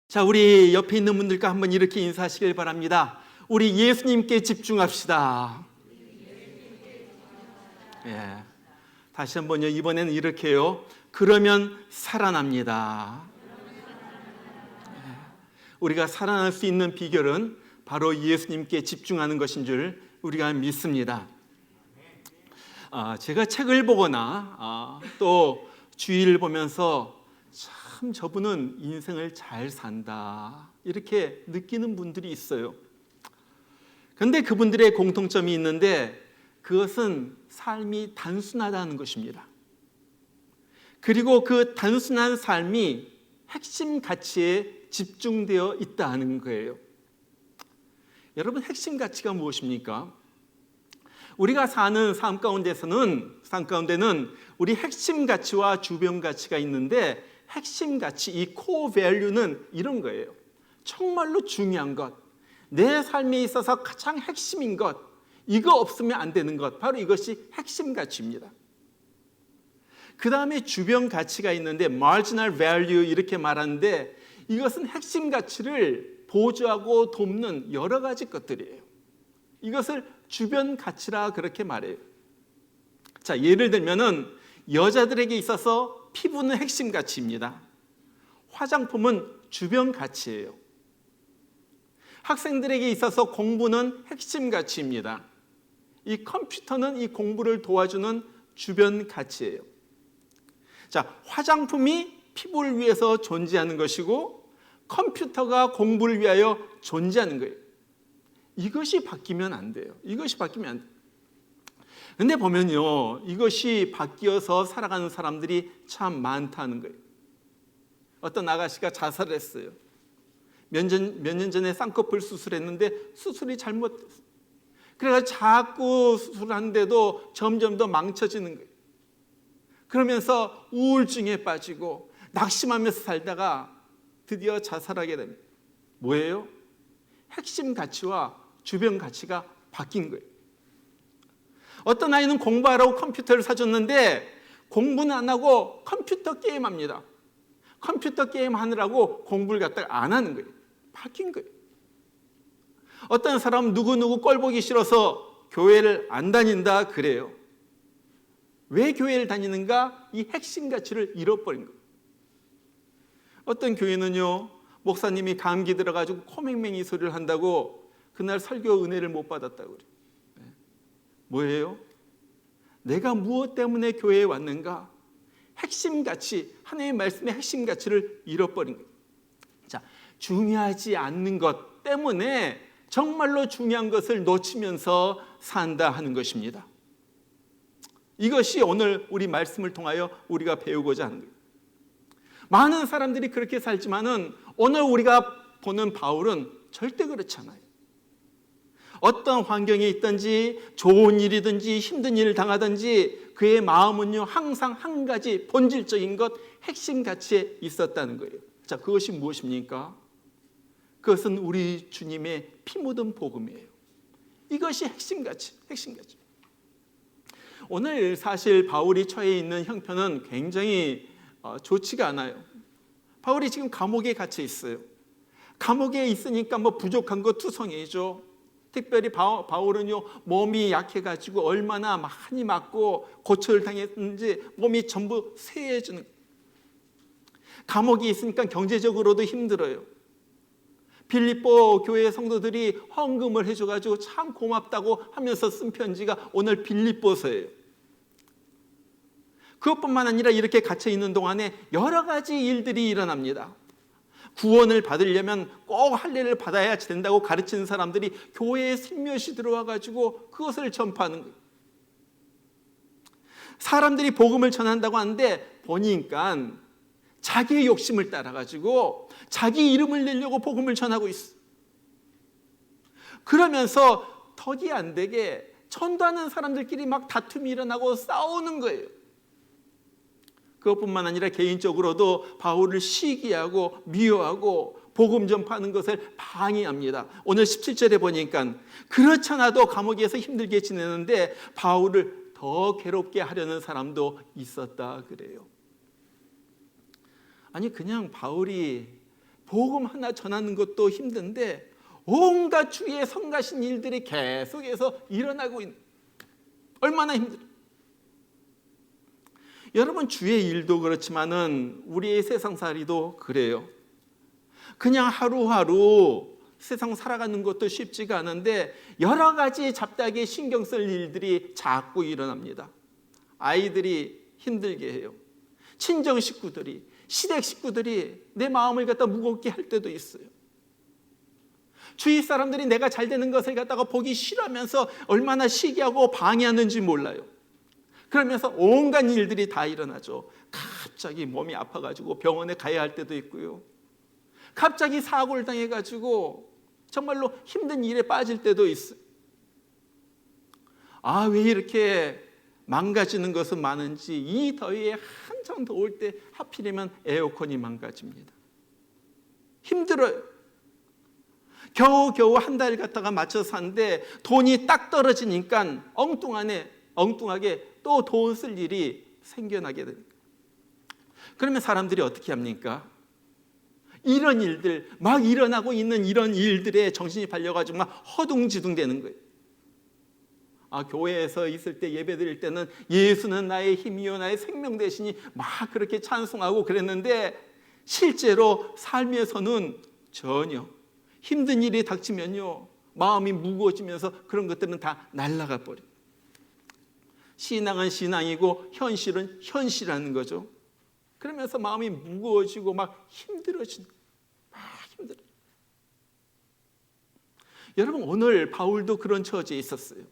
자, 우리 옆에 있는 분들과 한번 이렇게 인사하시길 바랍니다. 우리 예수님께 집중합시다. 예. 다시 한번요. 이번에는 이렇게요. 그러면 살아납니다. 예. 우리가 살아날 수 있는 비결은 바로 예수님께 집중하는 것인 줄 우리가 믿습니다. 제가 책을 보거나 또 주의를 보면서 참 저분은 인생을 잘 산다 이렇게 느끼는 분들이 있어요. 그런데 그분들의 공통점이 있는데 그것은 삶이 단순하다는 것입니다. 그리고 그 단순한 삶이 핵심 가치에 집중되어 있다는 거예요. 여러분, 핵심 가치가 무엇입니까? 우리가 사는 삶 가운데는 우리 핵심 가치와 주변 가치가 있는데 핵심 가치, 이 코어 밸류는 이런 거예요. 정말로 중요한 것, 내 삶에 있어서 가장 핵심인 것, 이거 없으면 안 되는 것, 바로 이것이 핵심 가치입니다. 그 다음에 주변 가치가 있는데 marginal value 이렇게 말하는데 이것은 핵심 가치를 보조하고 돕는 여러 가지 것들이에요. 이것을 주변 가치라 그렇게 말해요. 자, 예를 들면은 여자들에게 있어서 피부는 핵심 가치입니다. 화장품은 주변 가치예요. 학생들에게 있어서 공부는 핵심 가치입니다. 이 컴퓨터는 이 공부를 도와주는 주변 가치예요. 자, 화장품이 피부를 위해서 존재하는 것이고 컴퓨터가 공부를 위하여 존재하는 거예요. 이것이 바뀌면 안 돼요. 이것이 바뀌면 안 돼요. 근데 보면요, 이것이 바뀌어서 살아가는 사람들이 참 많다는 거예요. 어떤 아가씨가 자살을 했어요. 몇 년 전에 쌍꺼풀 수술했는데 수술이 잘못됐어요. 그래서 자꾸 수술하는데도 점점 더 망쳐지는 거예요. 그러면서 우울증에 빠지고 낙심하면서 살다가 드디어 자살하게 됩니다. 뭐예요? 핵심 가치와 주변 가치가 바뀐 거예요. 어떤 아이는 공부하라고 컴퓨터를 사줬는데 공부는 안 하고 컴퓨터 게임합니다. 컴퓨터 게임 하느라고 공부를 갖다가 안 하는 거예요. 바뀐 거예요. 어떤 사람은 누구누구 꼴 보기 싫어서 교회를 안 다닌다 그래요. 왜 교회를 다니는가? 이 핵심 가치를 잃어버린 거예요. 어떤 교회는요, 목사님이 감기 들어가지고 코맹맹이 소리를 한다고 그날 설교 은혜를 못 받았다고 그래요. 뭐예요? 내가 무엇 때문에 교회에 왔는가? 핵심 가치, 하나님의 말씀의 핵심 가치를 잃어버린 거예요. 자, 중요하지 않는 것 때문에 정말로 중요한 것을 놓치면서 산다 하는 것입니다. 이것이 오늘 우리 말씀을 통하여 우리가 배우고자 하는 거예요. 많은 사람들이 그렇게 살지만은 오늘 우리가 보는 바울은 절대 그렇지 않아요. 어떤 환경에 있든지 좋은 일이든지 힘든 일을 당하든지 그의 마음은요 항상 한 가지 본질적인 것, 핵심 가치에 있었다는 거예요. 자, 그것이 무엇입니까? 그것은 우리 주님의 피 묻은 복음이에요. 이것이 핵심 가치, 핵심 가치. 오늘 사실 바울이 처해 있는 형편은 굉장히 좋지가 않아요. 바울이 지금 감옥에 갇혀 있어요. 감옥에 있으니까 뭐 부족한 거 투성이죠. 특별히 바울은요 몸이 약해가지고 얼마나 많이 맞고 고초를 당했는지 몸이 전부 쇠해지는. 감옥에 있으니까 경제적으로도 힘들어요. 빌립보 교회 성도들이 헌금을 해줘가지고 참 고맙다고 하면서 쓴 편지가 오늘 빌립보서예요. 그것뿐만 아니라 이렇게 갇혀 있는 동안에 여러 가지 일들이 일어납니다. 구원을 받으려면 꼭 할례를 받아야 된다고 가르치는 사람들이 교회에 슬며시 들어와가지고 그것을 전파하는 거예요. 사람들이 복음을 전한다고 하는데 보니까 자기의 욕심을 따라가지고 자기 이름을 내려고 복음을 전하고 있어. 그러면서 덕이 안 되게 전도하는 사람들끼리 막 다툼이 일어나고 싸우는 거예요. 그것뿐만 아니라 개인적으로도 바울을 시기하고 미워하고 복음 전파하는 것을 방해합니다. 오늘 17절에 보니까 그렇잖아도 감옥에서 힘들게 지내는데 바울을 더 괴롭게 하려는 사람도 있었다 그래요. 아니, 그냥 바울이 복음 하나 전하는 것도 힘든데 온갖 주위에 성가신 일들이 계속해서 일어나고 있는, 얼마나 힘들어요. 여러분, 주의 일도 그렇지만은 우리의 세상살이도 그래요. 그냥 하루하루 세상 살아가는 것도 쉽지가 않은데 여러 가지 잡다하게 신경 쓸 일들이 자꾸 일어납니다. 아이들이 힘들게 해요. 친정 식구들이, 시댁 식구들이 내 마음을 갖다 무겁게 할 때도 있어요. 주위 사람들이 내가 잘 되는 것을 갖다가 보기 싫어하면서 얼마나 시기하고 방해하는지 몰라요. 그러면서 온갖 일들이 다 일어나죠. 갑자기 몸이 아파가지고 병원에 가야 할 때도 있고요. 갑자기 사고를 당해가지고 정말로 힘든 일에 빠질 때도 있어요. 아, 왜 이렇게 망가지는 것은 많은지. 이 더위에 한참 더울 때 하필이면 에어컨이 망가집니다. 힘들어요. 겨우겨우 한 달 갖다가 맞춰서 사는데 돈이 딱 떨어지니까 엉뚱하게 또 돈 쓸 일이 생겨나게 됩니다. 그러면 사람들이 어떻게 합니까? 이런 일들, 막 일어나고 있는 이런 일들에 정신이 팔려가지고 막 허둥지둥 되는 거예요. 아, 교회에서 있을 때 예배 드릴 때는 예수는 나의 힘이요 나의 생명 되시니 막 그렇게 찬송하고 그랬는데 실제로 삶에서는 전혀 힘든 일이 닥치면요 마음이 무거워지면서 그런 것들은 다 날아가 버려요. 신앙은 신앙이고 현실은 현실이라는 거죠. 그러면서 마음이 무거워지고 막 힘들어지는 거예요. 막 힘들어요. 여러분, 오늘 바울도 그런 처지에 있었어요.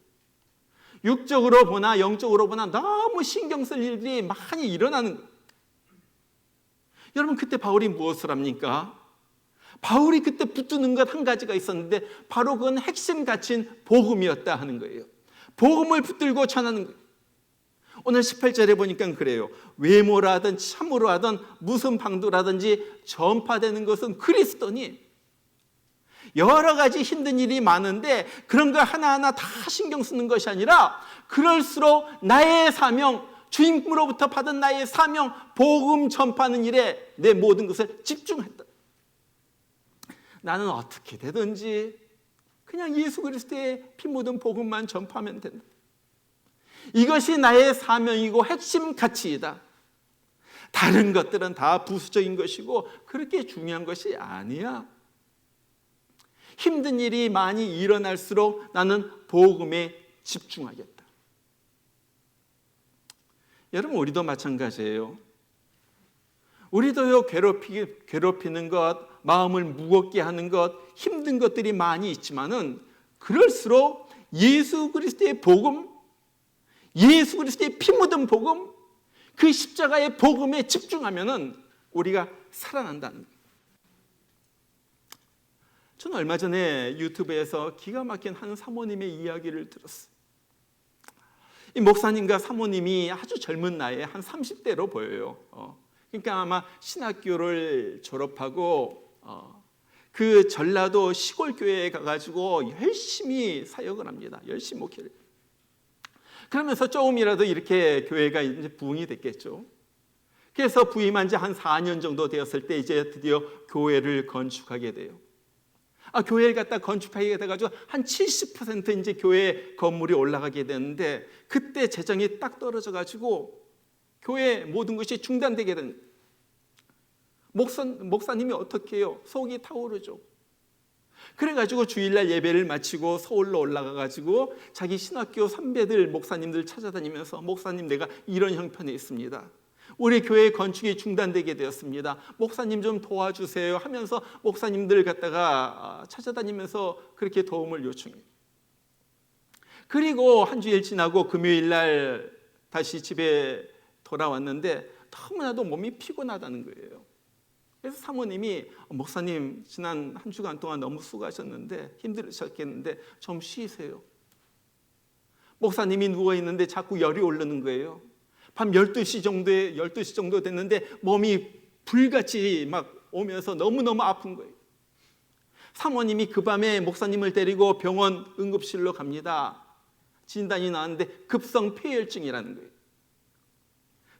육적으로 보나 영적으로 보나 너무 신경 쓸 일들이 많이 일어나는 거예요. 여러분, 그때 바울이 무엇을 합니까? 바울이 그때 붙드는 것 한 가지가 있었는데 바로 그건 핵심 가치인 복음이었다 하는 거예요. 복음을 붙들고 전하는 거예요. 오늘 18절에 보니까 그래요. 외모라 하든 참으로 하든 무슨 방도라든지 전파되는 것은 그리스도니. 여러 가지 힘든 일이 많은데 그런 거 하나하나 다 신경 쓰는 것이 아니라 그럴수록 나의 사명, 주님으로부터 받은 나의 사명, 복음 전파하는 일에 내 모든 것을 집중했다. 나는 어떻게 되든지 그냥 예수 그리스도의 피 묻은 복음만 전파하면 된다. 이것이 나의 사명이고 핵심 가치이다. 다른 것들은 다 부수적인 것이고 그렇게 중요한 것이 아니야. 힘든 일이 많이 일어날수록 나는 복음에 집중하겠다. 여러분, 우리도 마찬가지예요. 우리도요, 괴롭히는 것, 마음을 무겁게 하는 것, 힘든 것들이 많이 있지만은 그럴수록 예수 그리스도의 복음, 예수 그리스도의 피 묻은 복음, 그 십자가의 복음에 집중하면은 우리가 살아난다는 거예요. 저는 얼마 전에 유튜브에서 기가 막힌 한 사모님의 이야기를 들었어요. 이 목사님과 사모님이 아주 젊은 나이에 한 30대로 보여요. 그러니까 아마 신학교를 졸업하고 그 전라도 시골 교회에 가가지고 열심히 사역을 합니다. 열심히 목회를. 그러면서 조금이라도 이렇게 교회가 이제 부흥이 됐겠죠. 그래서 부임한 지 한 4년 정도 되었을 때 이제 드디어 교회를 건축하게 돼요. 교회를 갖다 건축하게 돼가지고 한 70% 이제 교회 건물이 올라가게 되는데 그때 재정이 딱 떨어져가지고 교회 모든 것이 중단되게 된. 목사님이 어떻게 해요? 속이 타오르죠. 그래가지고 주일날 예배를 마치고 서울로 올라가가지고 자기 신학교 선배들 목사님들 찾아다니면서 목사님, 내가 이런 형편에 있습니다. 우리 교회 건축이 중단되게 되었습니다. 목사님 좀 도와주세요 하면서 목사님들 갖다가 찾아다니면서 그렇게 도움을 요청해요. 그리고 한 주일 지나고 금요일날 다시 집에 돌아왔는데 너무나도 몸이 피곤하다는 거예요. 그래서 사모님이 목사님 지난 한 주간 동안 너무 수고하셨는데 힘들으셨겠는데 좀 쉬세요. 목사님이 누워있는데 자꾸 열이 오르는 거예요. 밤 12시 정도 됐는데 몸이 불같이 막 오면서 너무너무 아픈 거예요. 사모님이 그 밤에 목사님을 데리고 병원 응급실로 갑니다. 진단이 나왔는데 급성 폐혈증이라는 거예요.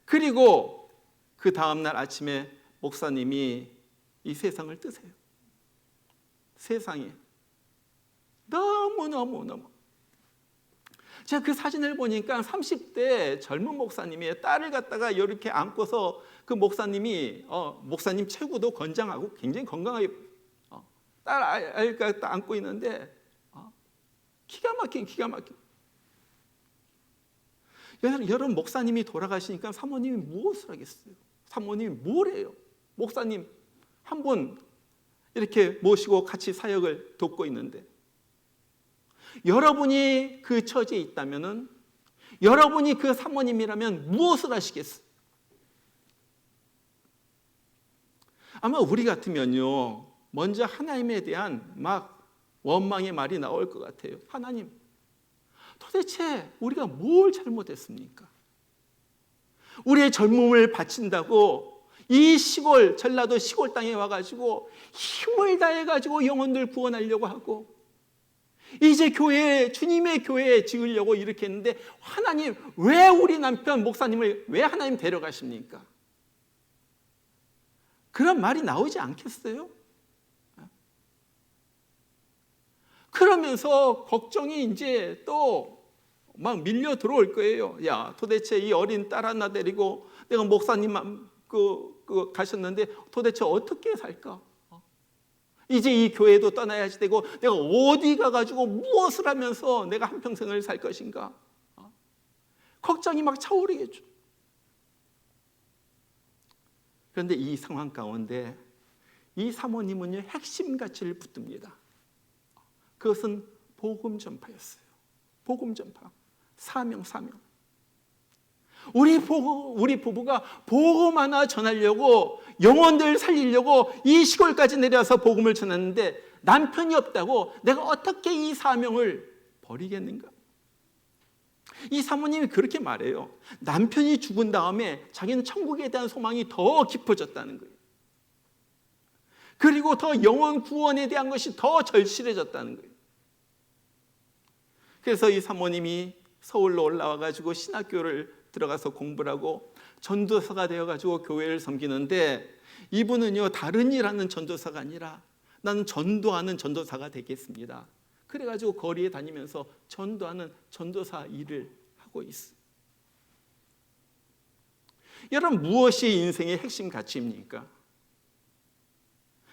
그리고 그 다음날 아침에 목사님이 이 세상을 뜨세요. 세상에 너무 제가 그 사진을 보니까 30대 젊은 목사님이 딸을 갖다가 이렇게 안고서 그 목사님이 목사님 체구도 건장하고 굉장히 건강하게 딸 아이를 갖다 안고 있는데 기가 막힌 여러분 목사님이 돌아가시니까 사모님이 무엇을 하겠어요? 사모님이 뭘 해요? 목사님 한 분 이렇게 모시고 같이 사역을 돕고 있는데 여러분이 그 처지에 있다면은 여러분이 그 사모님이라면 무엇을 하시겠어요? 아마 우리 같으면요 먼저 하나님에 대한 막 원망의 말이 나올 것 같아요. 하나님 도대체 우리가 뭘 잘못했습니까? 우리의 젊음을 바친다고 이 시골 전라도 시골 땅에 와가지고 힘을 다해가지고 영혼들 구원하려고 하고 이제 교회 주님의 교회 지으려고 이렇게 했는데 하나님 왜 우리 남편 목사님을 왜 하나님 데려가십니까? 그런 말이 나오지 않겠어요? 그러면서 걱정이 이제 또 막 밀려 들어올 거예요. 야, 도대체 이 어린 딸 하나 데리고 내가 목사님 가셨는데 도대체 어떻게 살까? 이제 이 교회도 떠나야지 되고 내가 어디 가가지고 무엇을 하면서 내가 한평생을 살 것인가? 걱정이 막 차오르겠죠. 그런데 이 상황 가운데 이 사모님은요 핵심 가치를 붙듭니다. 그것은 복음 전파였어요. 복음 전파. 사명. 우리 부부가 복음 하나 전하려고 영혼들 살리려고 이 시골까지 내려와서 복음을 전했는데 남편이 없다고 내가 어떻게 이 사명을 버리겠는가? 이 사모님이 그렇게 말해요. 남편이 죽은 다음에 자기는 천국에 대한 소망이 더 깊어졌다는 거예요. 그리고 더 영혼 구원에 대한 것이 더 절실해졌다는 거예요. 그래서 이 사모님이 서울로 올라와가지고 신학교를 들어가서 공부를 하고 전도사가 되어가지고 교회를 섬기는데 이분은요 다른 일하는 전도사가 아니라 나는 전도하는 전도사가 되겠습니다. 그래가지고 거리에 다니면서 전도하는 전도사 일을 하고 있어요. 여러분 무엇이 인생의 핵심 가치입니까?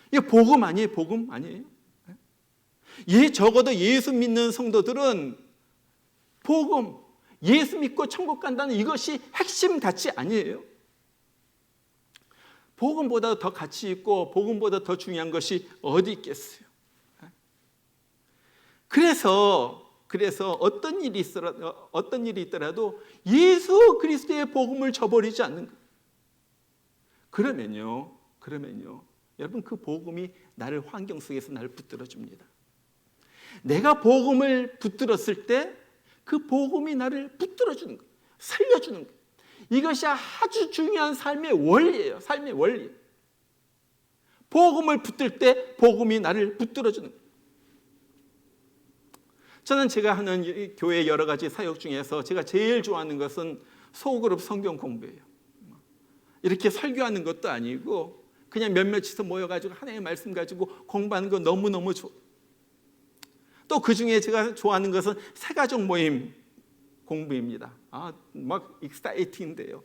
이게 복음 아니에요? 복음 아니에요? 적어도 예수 믿는 성도들은 복음, 예수 믿고 천국 간다는 이것이 핵심 가치 아니에요? 복음보다 더 가치 있고 복음보다 더 중요한 것이 어디 있겠어요? 그래서 어떤 일이 있더라도 예수 그리스도의 복음을 저버리지 않는 거예요. 그러면요 여러분 그 복음이 나를 환경 속에서 나를 붙들어 줍니다. 내가 복음을 붙들었을 때 그 복음이 나를 붙들어 주는 거예요. 살려주는 거예요. 이것이 아주 중요한 삶의 원리예요. 삶의 원리. 복음을 붙들 때 복음이 나를 붙들어 주는 거예요. 저는 제가 하는 교회 여러 가지 사역 중에서 제가 제일 좋아하는 것은 소그룹 성경 공부예요. 이렇게 설교하는 것도 아니고 그냥 몇몇이서 모여가지고 하나님의 말씀 가지고 공부하는 거 너무너무 좋아요. 또 그 중에 제가 좋아하는 것은 새가족 모임 공부입니다. 막 익사이팅인데요.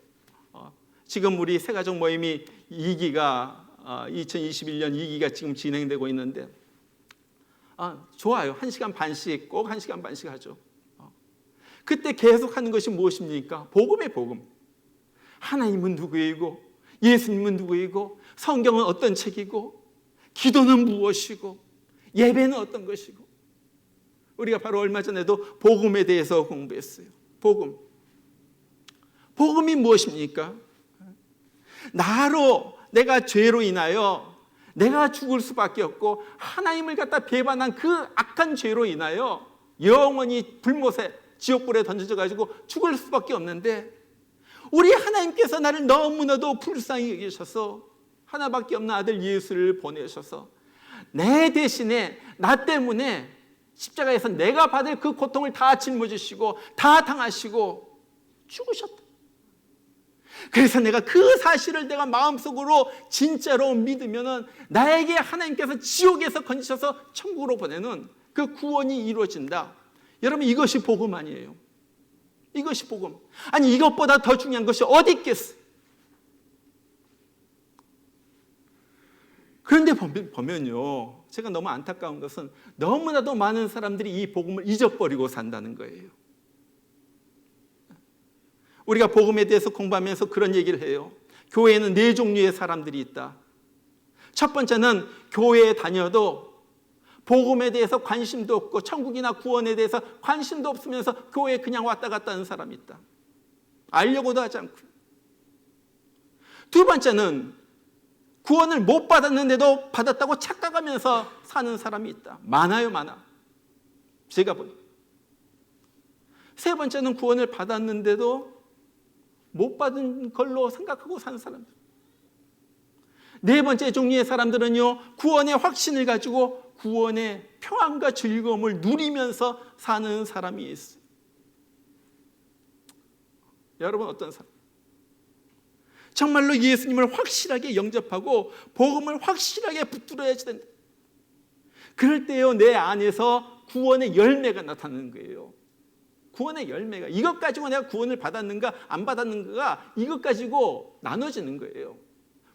지금 우리 새가족 모임이 2기가 2021년 2기가 지금 진행되고 있는데 좋아요. 1시간 반씩 꼭 1시간 반씩 하죠. 그때 계속 하는 것이 무엇입니까? 복음의 복음. 하나님은 누구이고 예수님은 누구이고 성경은 어떤 책이고 기도는 무엇이고 예배는 어떤 것이고 우리가 바로 얼마 전에도 복음에 대해서 공부했어요. 복음이 무엇입니까? 내가 죄로 인하여 내가 죽을 수밖에 없고 하나님을 갖다 배반한 그 악한 죄로 인하여 영원히 불못에 지옥불에 던져져 가지고 죽을 수밖에 없는데 우리 하나님께서 나를 너무나도 불쌍히 여기셔서 하나밖에 없는 아들 예수를 보내셔서 내 대신에 나 때문에 십자가에서 내가 받을 그 고통을 다 짊어지시고 다 당하시고 죽으셨다. 그래서 내가 그 사실을 내가 마음속으로 진짜로 믿으면은 나에게 하나님께서 지옥에서 건지셔서 천국으로 보내는 그 구원이 이루어진다. 여러분, 이것이 복음 아니에요? 이것이 복음. 아니, 이것보다 더 중요한 것이 어디 있겠어요? 그런데 보면요, 제가 너무 안타까운 것은 너무나도 많은 사람들이 이 복음을 잊어버리고 산다는 거예요. 우리가 복음에 대해서 공부하면서 그런 얘기를 해요. 교회에는 4종류의 사람들이 있다. 첫 번째는 교회에 다녀도 복음에 대해서 관심도 없고 천국이나 구원에 대해서 관심도 없으면서 교회에 그냥 왔다 갔다 하는 사람이 있다. 알려고도 하지 않고. 두 번째는 구원을 못 받았는데도 받았다고 착각하면서 사는 사람이 있다. 많아요, 많아. 제가 보니. 세 번째는 구원을 받았는데도 못 받은 걸로 생각하고 사는 사람들. 네 번째 종류의 사람들은요, 구원의 확신을 가지고 구원의 평안과 즐거움을 누리면서 사는 사람이 있어요. 여러분, 어떤 사람? 정말로 예수님을 확실하게 영접하고 복음을 확실하게 붙들어야지 된다. 그럴 때요, 내 안에서 구원의 열매가 나타나는 거예요. 구원의 열매가, 이것 가지고 내가 구원을 받았는가 안 받았는가가 이것 가지고 나눠지는 거예요.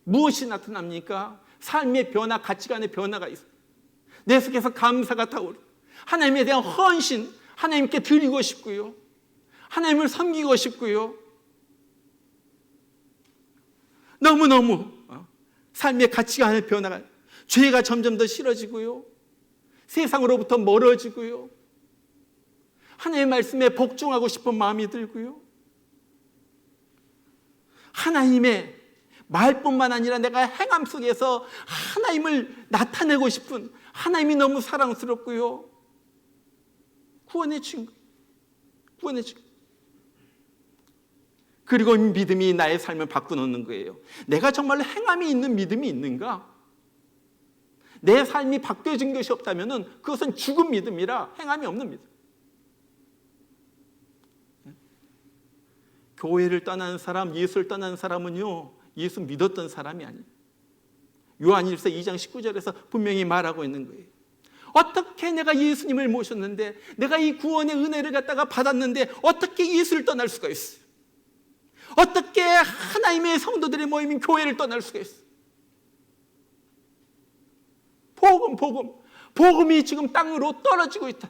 무엇이 나타납니까? 삶의 변화, 가치관의 변화가 있어요. 내 속에서 감사가 타오르고 하나님에 대한 헌신, 하나님께 드리고 싶고요, 하나님을 섬기고 싶고요, 너무너무 삶의 가치관의 변화가, 죄가 점점 더 싫어지고요, 세상으로부터 멀어지고요, 하나님의 말씀에 복종하고 싶은 마음이 들고요, 하나님의 말뿐만 아니라 내가 행함 속에서 하나님을 나타내고 싶은, 하나님이 너무 사랑스럽고요, 구원의 증거, 구원의 증거. 그리고 믿음이 나의 삶을 바꿔놓는 거예요. 내가 정말로 행함이 있는 믿음이 있는가? 내 삶이 바뀌어진 것이 없다면 그것은 죽은 믿음이라 행함이 없는 믿음. 교회를 떠나는 사람, 예수를 떠나는 사람은요, 예수 믿었던 사람이 아니에요. 요한일서 2장 19절에서 분명히 말하고 있는 거예요. 어떻게 내가 예수님을 모셨는데, 내가 이 구원의 은혜를 갖다가 받았는데 어떻게 예수를 떠날 수가 있어요? 어떻게 하나님의 성도들의 모임인 교회를 떠날 수가 있어요? 복음이 지금 땅으로 떨어지고 있다.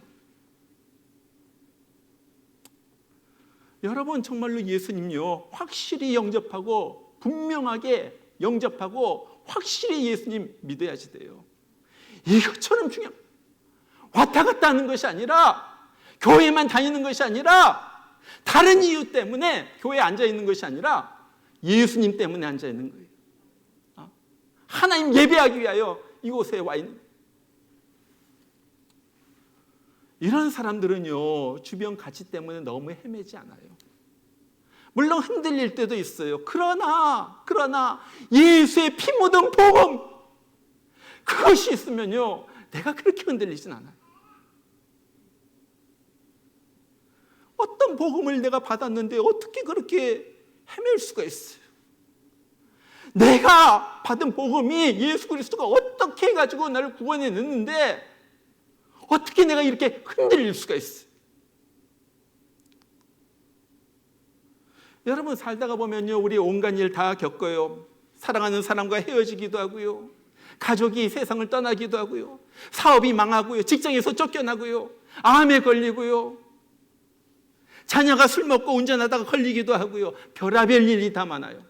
여러분, 정말로 예수님요, 확실히 영접하고 분명하게 영접하고 확실히 예수님 믿어야지 돼요. 이것처럼 중요한, 왔다 갔다 하는 것이 아니라, 교회만 다니는 것이 아니라, 다른 이유 때문에 교회에 앉아있는 것이 아니라 예수님 때문에 앉아있는 거예요. 하나님 예배하기 위하여 이곳에 와 있는 거예요. 이런 사람들은요, 주변 가치 때문에 너무 헤매지 않아요. 물론 흔들릴 때도 있어요. 그러나 예수의 피 묻은 복음, 그것이 있으면요, 내가 그렇게 흔들리진 않아요. 어떤 복음을 내가 받았는데 어떻게 그렇게 헤맬 수가 있어요? 내가 받은 복음이 예수 그리스도가 어떻게 해가지고 나를 구원해 냈는데 어떻게 내가 이렇게 흔들릴 수가 있어요? 여러분, 살다가 보면요, 우리 온갖 일 다 겪어요. 사랑하는 사람과 헤어지기도 하고요, 가족이 세상을 떠나기도 하고요, 사업이 망하고요, 직장에서 쫓겨나고요, 암에 걸리고요, 자녀가 술 먹고 운전하다가 걸리기도 하고요, 별의별 일이 다 많아요.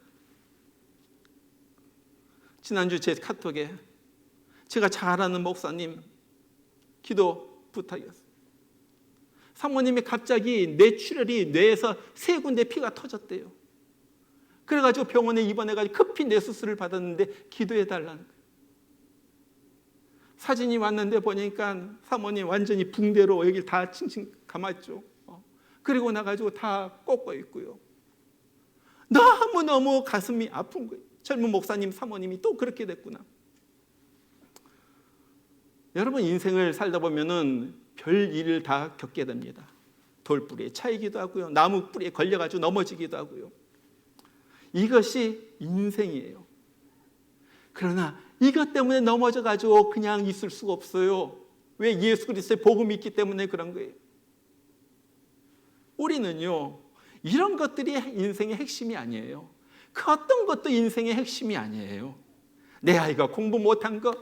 지난주 제 카톡에 제가 잘 아는 목사님 기도 부탁이었어요. 사모님이 갑자기 뇌출혈이 뇌에서 3군데 피가 터졌대요. 그래가지고 병원에 입원해가지고 급히 뇌수술을 받았는데 기도해 달라는 거예요. 사진이 왔는데 보니까 사모님 완전히 붕대로 여기 다 칭칭 감았죠. 그리고 나가지고 다 꺾어 있고요. 너무너무 가슴이 아픈 거예요. 젊은 목사님, 사모님이 또 그렇게 됐구나. 여러분, 인생을 살다 보면은 별 일을 다 겪게 됩니다. 돌뿌리에 차이기도 하고요, 나무 뿌리에 걸려가지고 넘어지기도 하고요. 이것이 인생이에요. 그러나 이것 때문에 넘어져 가지고 그냥 있을 수가 없어요. 왜? 예수 그리스도의 복음이 있기 때문에 그런 거예요. 우리는요, 이런 것들이 인생의 핵심이 아니에요. 그 어떤 것도 인생의 핵심이 아니에요. 내 아이가 공부 못한 것,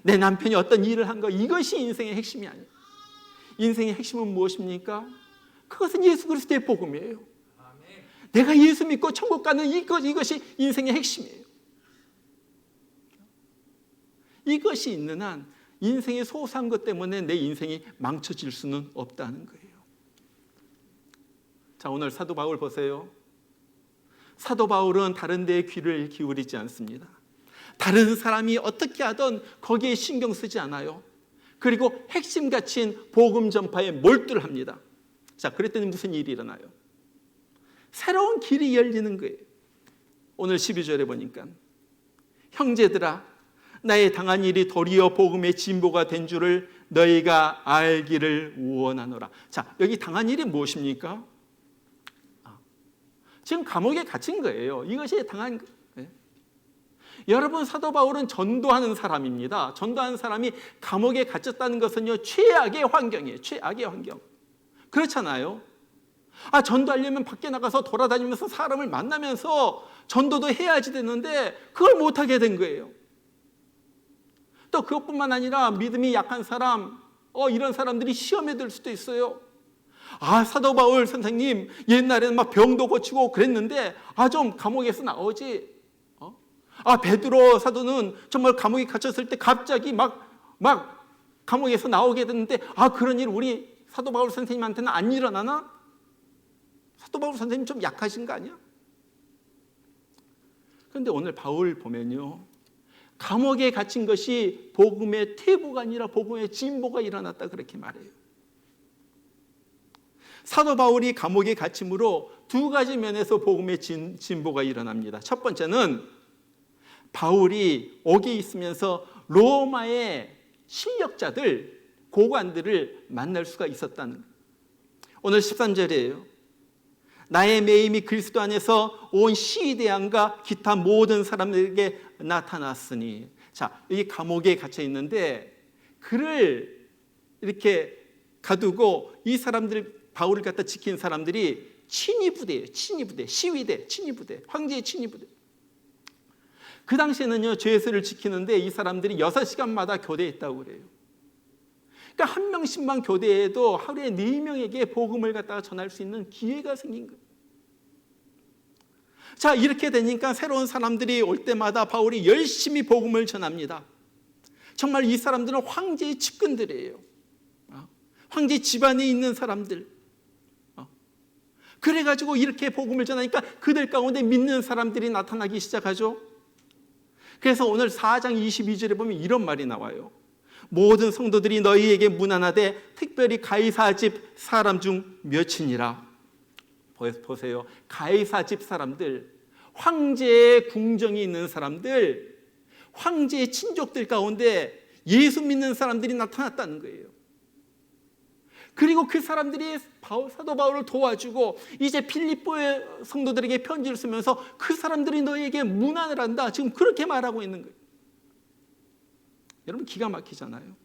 내 남편이 어떤 일을 한 것, 이것이 인생의 핵심이 아니에요. 인생의 핵심은 무엇입니까? 그것은 예수 그리스도의 복음이에요. 내가 예수 믿고 천국 가는 이것이 인생의 핵심이에요. 이것이 있는 한 인생의 소소한 것 때문에 내 인생이 망쳐질 수는 없다는 거예요. 자, 오늘 사도 바울 보세요. 사도 바울은 다른 데에 귀를 기울이지 않습니다. 다른 사람이 어떻게 하든 거기에 신경 쓰지 않아요. 그리고 핵심 가치인 복음 전파에 몰두를 합니다. 자, 그랬더니 무슨 일이 일어나요? 새로운 길이 열리는 거예요. 오늘 12절에 보니까 형제들아, 나의 당한 일이 도리어 복음의 진보가 된 줄을 너희가 알기를 원하노라. 자, 여기 당한 일이 무엇입니까? 지금 감옥에 갇힌 거예요. 이것이 당한 거예요. 여러분, 사도 바울은 전도하는 사람입니다. 전도하는 사람이 감옥에 갇혔다는 것은요, 최악의 환경이에요. 최악의 환경. 그렇잖아요. 전도하려면 밖에 나가서 돌아다니면서 사람을 만나면서 전도도 해야지 되는데 그걸 못하게 된 거예요. 또 그것뿐만 아니라 믿음이 약한 사람, 이런 사람들이 시험에 들 수도 있어요. 사도 바울 선생님 옛날에는 막 병도 고치고 그랬는데 좀 감옥에서 나오지. 베드로 사도는 정말 감옥에 갇혔을 때 갑자기 막 감옥에서 나오게 됐는데 그런 일 우리 사도 바울 선생님한테는 안 일어나나? 사도 바울 선생님 좀 약하신 거 아니야? 그런데 오늘 바울 보면요, 감옥에 갇힌 것이 복음의 퇴보가 아니라 복음의 진보가 일어났다 그렇게 말해요. 사도 바울이 감옥에 갇힘으로 두 가지 면에서 복음의 진보가 일어납니다. 첫 번째는 바울이 옥에 있으면서 로마의 실력자들, 고관들을 만날 수가 있었다는 거예요. 오늘 13절이에요. 나의 매임이 그리스도 안에서 온 시대양과 기타 모든 사람들에게 나타났으니. 자, 여기 감옥에 갇혀 있는데 그를 이렇게 가두고 이 사람들, 바울을 갖다 지킨 사람들이 친위부대예요. 친위부대, 시위대, 친위부대, 황제의 친위부대. 그 당시에는요, 죄수를 지키는데 이 사람들이 6시간마다 교대했다고 그래요. 그러니까 한 명씩만 교대해도 하루에 4명에게 복음을 갖다가 전할 수 있는 기회가 생긴 거예요. 자, 이렇게 되니까 새로운 사람들이 올 때마다 바울이 열심히 복음을 전합니다. 정말 이 사람들은 황제의 측근들이에요. 황제 집안에 있는 사람들. 그래가지고 이렇게 복음을 전하니까 그들 가운데 믿는 사람들이 나타나기 시작하죠. 그래서 오늘 4장 22절에 보면 이런 말이 나와요. 모든 성도들이 너희에게 문안하되 특별히 가이사 집 사람 중 몇이니라. 보세요. 가이사 집 사람들, 황제의 궁정이 있는 사람들, 황제의 친족들 가운데 예수 믿는 사람들이 나타났다는 거예요. 그리고 그 사람들이 사도 바울을 도와주고 이제 필립보의 성도들에게 편지를 쓰면서 그 사람들이 너희에게 문안을 한다. 지금 그렇게 말하고 있는 거예요. 여러분, 기가 막히잖아요.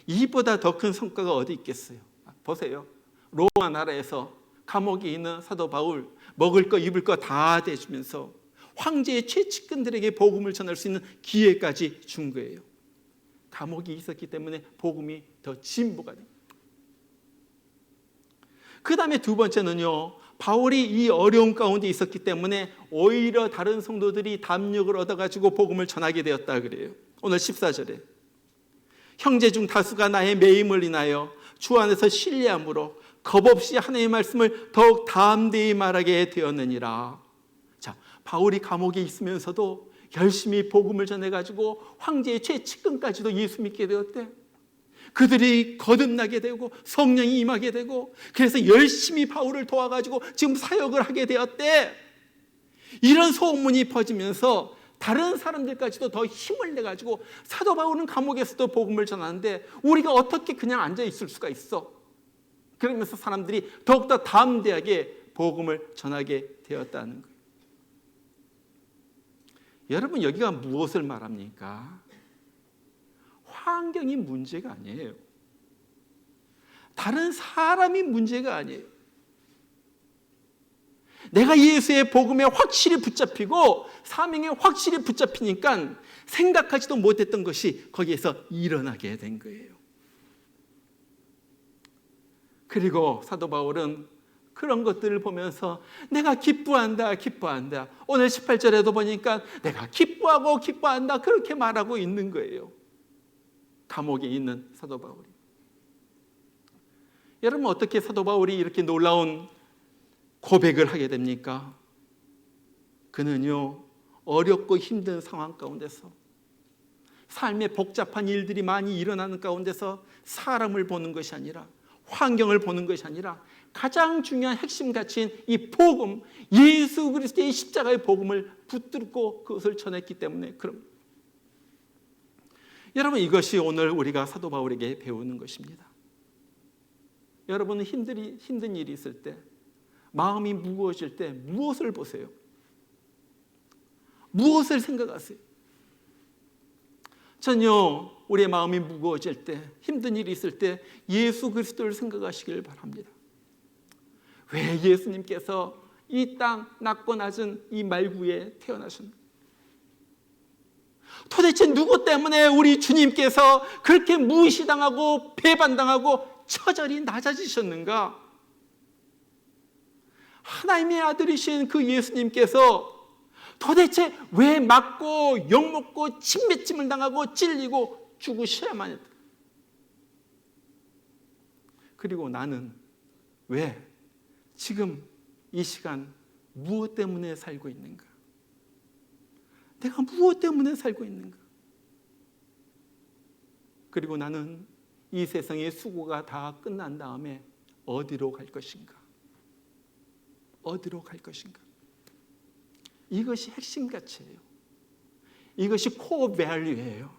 이보다 더 큰 성과가 어디 있겠어요? 보세요. 로마 나라에서 감옥에 있는 사도 바울 먹을 거 입을 거 다 대주면서 황제의 최측근들에게 복음을 전할 수 있는 기회까지 준 거예요. 감옥이 있었기 때문에 복음이 더 진보가 됩니다. 그 다음에 두 번째는요, 바울이 이 어려움 가운데 있었기 때문에 오히려 다른 성도들이 담력을 얻어가지고 복음을 전하게 되었다 그래요. 오늘 14절에 형제 중 다수가 나의 매임을 인하여 주 안에서 신뢰함으로 겁없이 하나님의 말씀을 더욱 담대히 말하게 되었느니라. 자, 바울이 감옥에 있으면서도 열심히 복음을 전해가지고 황제의 최측근까지도 예수 믿게 되었대. 그들이 거듭나게 되고 성령이 임하게 되고 그래서 열심히 바울을 도와가지고 지금 사역을 하게 되었대. 이런 소문이 퍼지면서 다른 사람들까지도 더 힘을 내가지고 사도 바울은 감옥에서도 복음을 전하는데 우리가 어떻게 그냥 앉아 있을 수가 있어? 그러면서 사람들이 더욱더 담대하게 복음을 전하게 되었다는 거예요. 여러분, 여기가 무엇을 말합니까? 환경이 문제가 아니에요. 다른 사람이 문제가 아니에요. 내가 예수의 복음에 확실히 붙잡히고 사명에 확실히 붙잡히니까 생각하지도 못했던 것이 거기에서 일어나게 된 거예요. 그리고 사도 바울은 그런 것들을 보면서 내가 기뻐한다, 기뻐한다. 오늘 18절에도 보니까 내가 기뻐하고 기뻐한다, 그렇게 말하고 있는 거예요. 감옥에 있는 사도 바울이. 여러분, 어떻게 사도 바울이 이렇게 놀라운 고백을 하게 됩니까? 그는요, 어렵고 힘든 상황 가운데서, 삶의 복잡한 일들이 많이 일어나는 가운데서 사람을 보는 것이 아니라, 환경을 보는 것이 아니라 가장 중요한 핵심 가치인 이 복음, 예수 그리스도의 십자가의 복음을 붙들고 그것을 전했기 때문에 그럼 여러분, 이것이 오늘 우리가 사도 바울에게 배우는 것입니다. 여러분은 힘든 일이 있을 때, 마음이 무거워질 때 무엇을 보세요? 무엇을 생각하세요? 전요, 우리의 마음이 무거워질 때, 힘든 일이 있을 때 예수 그리스도를 생각하시길 바랍니다. 왜 예수님께서 이 땅 낮고 낮은 이 말구에 태어나셨는가? 도대체 누구 때문에 우리 주님께서 그렇게 무시당하고 배반당하고 처절히 낮아지셨는가? 하나님의 아들이신 그 예수님께서 도대체 왜 맞고 욕먹고 침뱉짐을 당하고 찔리고 죽으셔야만 했다. 그리고 나는 왜 지금 이 시간 무엇 때문에 살고 있는가? 내가 무엇 때문에 살고 있는가? 그리고 나는 이 세상의 수고가 다 끝난 다음에 어디로 갈 것인가? 어디로 갈 것인가? 이것이 핵심 가치예요. 이것이 코어 밸류예요.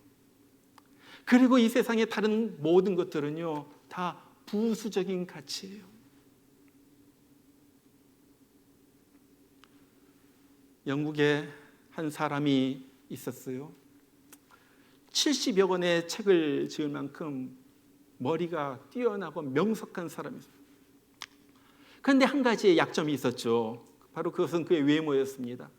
그리고 이 세상의 다른 모든 것들은요, 다 부수적인 가치예요. 영국에 한 사람이 있었어요. 70여 권의 책을 지을 만큼 머리가 뛰어나고 명석한 사람이었어요. 그런데 한 가지의 약점이 있었죠. 바로 그것은 그의 외모였습니다.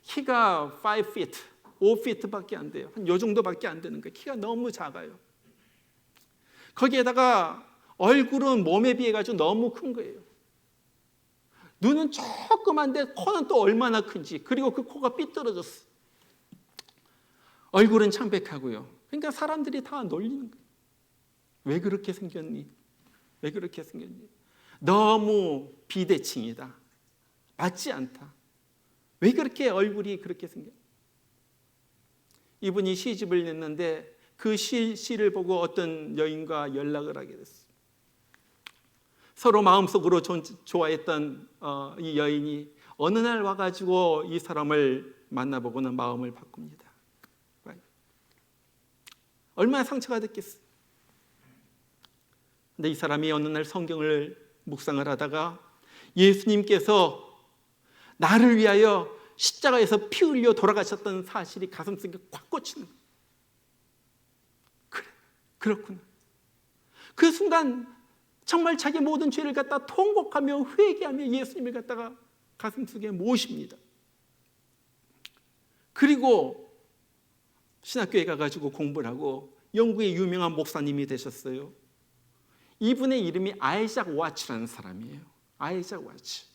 키가 5feet, 5feet밖에 안 돼요. 한 요 정도밖에 안 되는 거예요. 키가 너무 작아요. 거기에다가 얼굴은 몸에 비해 가지고 너무 큰 거예요. 눈은 조그만데 코는 또 얼마나 큰지. 그리고 그 코가 삐뚤어졌어. 얼굴은 창백하고요. 그러니까 사람들이 다 놀리는 거예요. 왜 그렇게 생겼니? 왜 그렇게 생겼니? 너무 비대칭이다. 맞지 않다. 왜 그렇게 얼굴이 그렇게 생겼니? 이분이 시집을 냈는데 그 시를 보고 어떤 여인과 연락을 하게 됐어요. 서로 마음속으로 좋아했던 이 여인이 어느 날 와가지고 이 사람을 만나보고는 마음을 바꿉니다. 얼마나 상처가 됐겠어요. 근데 이 사람이 어느 날 성경을 묵상을 하다가 예수님께서 나를 위하여 십자가에서 피 흘려 돌아가셨던 사실이 가슴속에 꽉 꽂히는 거예요. 그래, 그렇구나. 그 순간 정말 자기 모든 죄를 갖다 통곡하며 회개하며 예수님을 갖다가 가슴속에 모십니다. 그리고 신학교에 가가지고 공부를 하고 영국의 유명한 목사님이 되셨어요. 이분의 이름이 아이작 와츠라는 사람이에요. 아이작 와츠.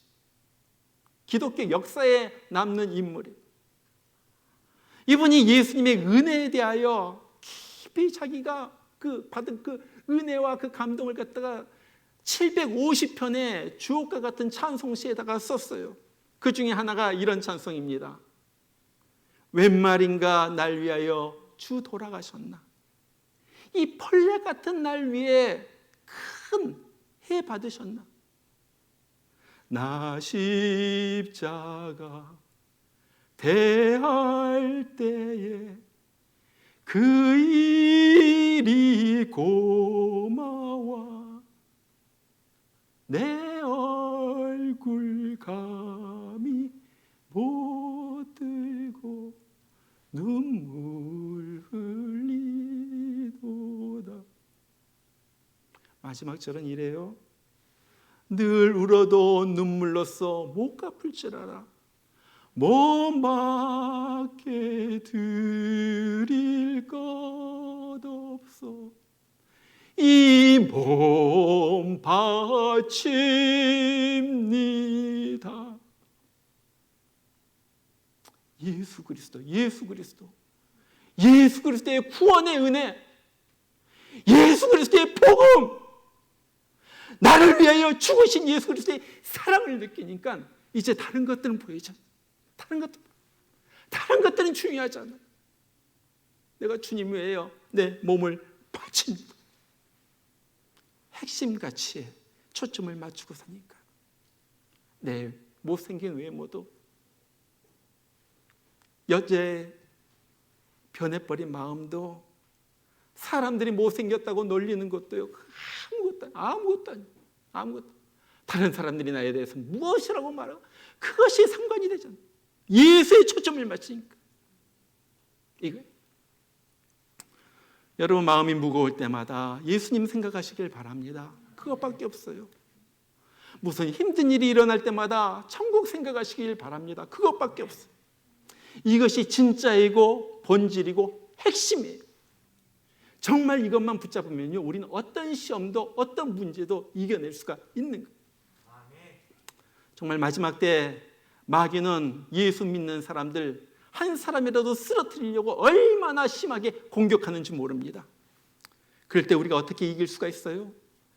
기독교 역사에 남는 인물이에요. 이분이 예수님의 은혜에 대하여 깊이 자기가 받은 그 은혜와 그 감동을 갖다가 750편의 주옥과 같은 찬송시에다가 썼어요. 그 중에 하나가 이런 찬송입니다. 웬 말인가 날 위하여 주 돌아가셨나. 이 벌레 같은 날 위해 큰 해 받으셨나. 나 십자가 대할 때에 그 일이 고마워 내 얼굴 얼굴 감히 못 들고 눈물 흘리도다. 마지막 절은 이래요. 늘 울어도 눈물로써 못 갚을 줄 알아. 몸밖에 드릴 것 없어. 이 몸 바칩니다. 예수 그리스도, 예수 그리스도, 예수 그리스도의 구원의 은혜, 예수 그리스도의 복음, 나를 위하여 죽으신 예수 그리스도의 사랑을 느끼니까 이제 다른 것들은 보이죠. 다른 것들은 중요하지 않아. 내가 주님 위하여 내 몸을 바칩니다. 핵심 가치에 초점을 맞추고 사니까 내 못생긴 외모도, 여자의 변해버린 마음도, 사람들이 못생겼다고 놀리는 것도요, 아무것도 아니에요. 다른 사람들이 나에 대해서 무엇이라고 말하고 그것이 상관이 되잖아요. 예수의 초점을 맞추니까. 이거예요. 여러분 마음이 무거울 때마다 예수님 생각하시길 바랍니다. 그것밖에 없어요. 무슨 힘든 일이 일어날 때마다 천국 생각하시길 바랍니다. 그것밖에 없어요. 이것이 진짜이고 본질이고 핵심이에요. 정말 이것만 붙잡으면요, 우리는 어떤 시험도 어떤 문제도 이겨낼 수가 있는 거예요. 정말 마지막 때 마귀는 예수 믿는 사람들 한 사람이라도 쓰러뜨리려고 얼마나 심하게 공격하는지 모릅니다. 그럴 때 우리가 어떻게 이길 수가 있어요?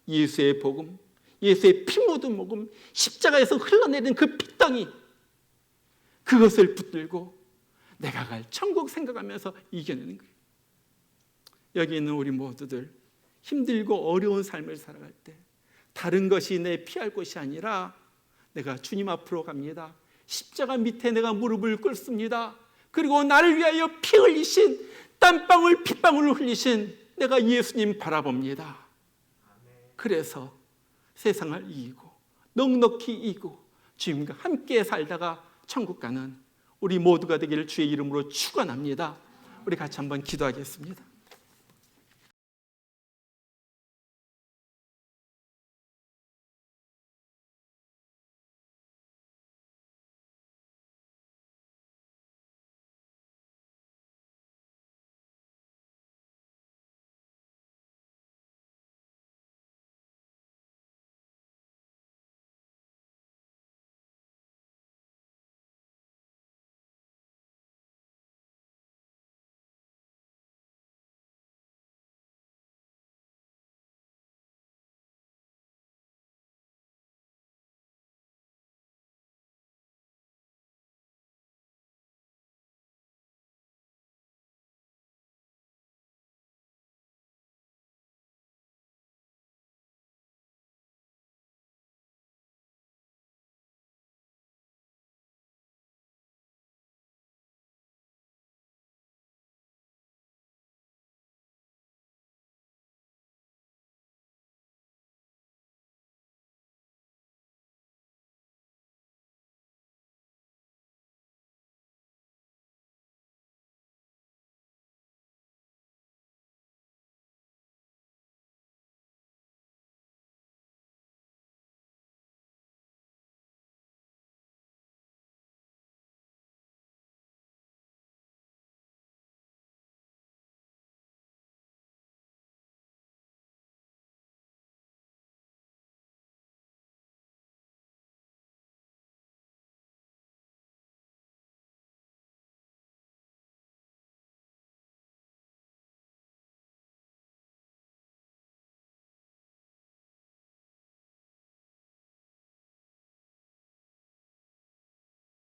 예수의 복음, 예수의 피 묻은 복음, 십자가에서 흘러내린 그 피덩이, 그것을 붙들고 내가 갈 천국 생각하면서 이겨내는 거예요. 여기 있는 우리 모두들 힘들고 어려운 삶을 살아갈 때 다른 것이 내 피할 곳이 아니라 내가 주님 앞으로 갑니다. 십자가 밑에 내가 무릎을 꿇습니다. 그리고 나를 위하여 피 흘리신, 땀방울 핏방울을 흘리신 내가 예수님 바라봅니다. 그래서 세상을 이기고 넉넉히 이기고 주님과 함께 살다가 천국 가는 우리 모두가 되기를 주의 이름으로 축원합니다. 우리 같이 한번 기도하겠습니다.